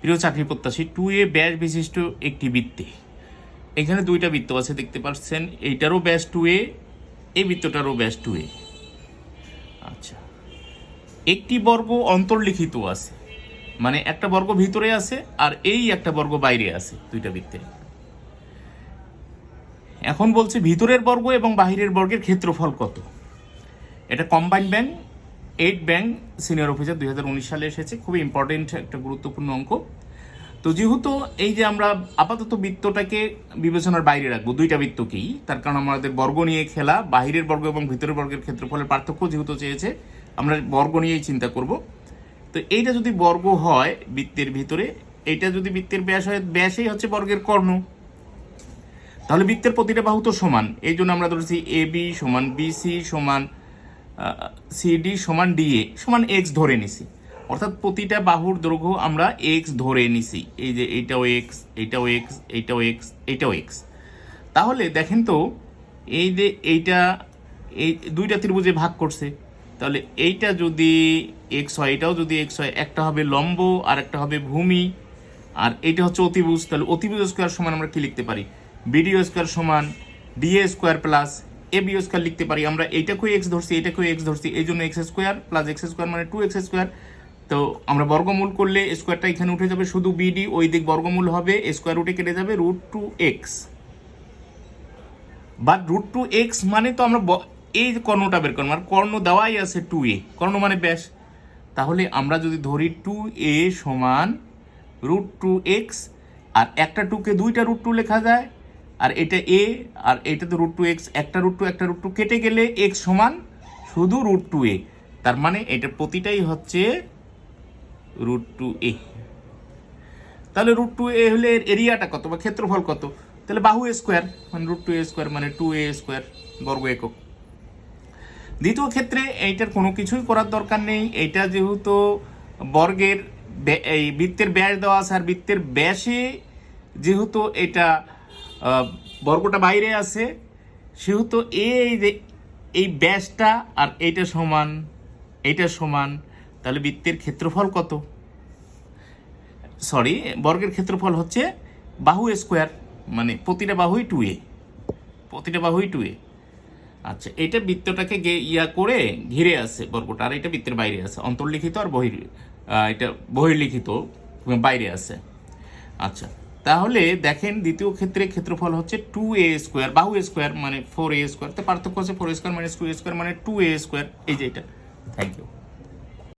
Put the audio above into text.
প্রিয় চাকরি প্রত্যাশী, 2a ব্যাস বিশিষ্ট একটি বৃত্তে এখানে দুইটা বৃত্ত আছে দেখতে পাচ্ছেন, এইটারও ব্যাস 2a, এই বৃত্তটারও ব্যাস 2a। আচ্ছা, একটি বর্গ অন্তর্লিখিত আছে, মানে একটা বর্গ ভিতরে আছে আর এই একটা বর্গ বাইরে আছে দুইটা বৃত্তের। এখন বলছে ভিতরের বর্গ এবং বাহিরের বর্গের ক্ষেত্রফল কত। এটা combined bank 8 bank senior officer 2019 সালে এসেছে, খুবই ইম্পর্টেন্ট একটা গুরুত্বপূর্ণ অঙ্ক। তো যেহেতু এই যে আমরা আপাতত বৃত্তটাকে বিবেচনার বাইরে রাখবো, দুইটা বৃত্তকেই, তার কারণ আমাদের বর্গ নিয়ে খেলা, বাহিরের বর্গ এবং ভিতরের বর্গের ক্ষেত্রফলের পার্থক্য যেহেতু চেয়েছে, আমরা বর্গ নিয়েই চিন্তা করব। তো এইটা যদি বর্গ হয় বৃত্তের ভিতরে, এইটা যদি বৃত্তের ব্যাস হয়, ব্যাসই হচ্ছে বর্গের কর্ণ, তাহলে বৃত্তের প্রতিটা বাহু তো সমান। এই জন্য আমরা ধরেছি AB সমান BC সমান CD সমান DA সমান X ধরে নিছি, অর্থাৎ প্রতিটা বাহুর দৈর্ঘ্য আমরা X ধরে নিছি। এই যে এইটাও X, এইটাও X, এইটাও X, এইটাও X। তাহলে দেখেন তো, এই যে এইটা এই দুইটা ত্রিভুজে ভাগ করছে, তাহলে এইটা যদি X হয়, এটাও যদি X হয়, একটা হবে লম্ব আর একটা হবে ভূমি, আর এইটা হচ্ছে অতিভুজ। তাহলে অতিভুজ স্কোয়ার সমান আমরা কি লিখতে পারি, BD স্কোয়ার সমান DA square plus AB square লিখতে পারি। আমরা এইটাকেও X ধরছি, এটাকেও X ধরছি, এই জন্য X square plus X square মানে 2X স্কোয়ার। তো আমরা বর্গমূল করলে স্কোয়ারটা এখানে উঠে যাবে, শুধু BD ওই দিক বর্গমূল হবে, স্কোয়ার রুটে কেটে যাবে √2x। বাট √2x মানে তো আমরা এই কর্ণটা বের করবো, আর কর্ণ দেওয়াই আছে 2a, কর্ণ মানে ব্যাস। তাহলে আমরা যদি ধরি 2a সমান √2x, আর একটা 2কে দুইটা √2 লেখা যায়, আর এটা a আর এটা তো √2x, একটা √2 কেটে গেলে x সমান শুধু √2a, তার মানে এটা প্রতিটাই হচ্ছে √2a। তাহলে √2a হলে এর এরিয়াটা কত বা ক্ষেত্রফল কত, তাহলে বাহু স্কোয়ার মানে √2a স্কোয়ার মানে 2a স্কোয়ার বর্গ একক। দ্বিতীয় ক্ষেত্রে এইটার কোনো কিছুই করার দরকার নেই, এইটা যেহেতু বর্গের এই বৃত্তের ব্যাস দেওয়া আছে, আর বৃত্তের ব্যাসে যেহেতু এটা বর্গটা বাইরে আছে, সেহেতু এই যে এই ব্যাসটা আর এইটা সমান, এইটা সমান, তাহলে বৃত্তের ক্ষেত্রফল কত, সরি বর্গের ক্ষেত্রফল হচ্ছে বাহু স্কোয়ার, মানে প্রতিটা বাহুই 2a, প্রতিটা বাহুই 2a। আচ্ছা, এটা বৃত্তটাকে করে ঘিরে আছে বর্গটা, আর এটা বৃত্তের বাইরে আছে, অন্তর্লিখিত আর এটা বহির্লিখিত বাইরে আছে। আচ্ছা, তাহলে দেখেন দ্বিতীয় ক্ষেত্রে ক্ষেত্রফল হচ্ছে 2a স্কোয়ার, বাহু স্কোয়ার মানে 4a স্কোয়ার, তো পার্থক্য হচ্ছে 4a square minus 2a square মানে 2a স্কোয়ার, এই যে এটা। Thank you.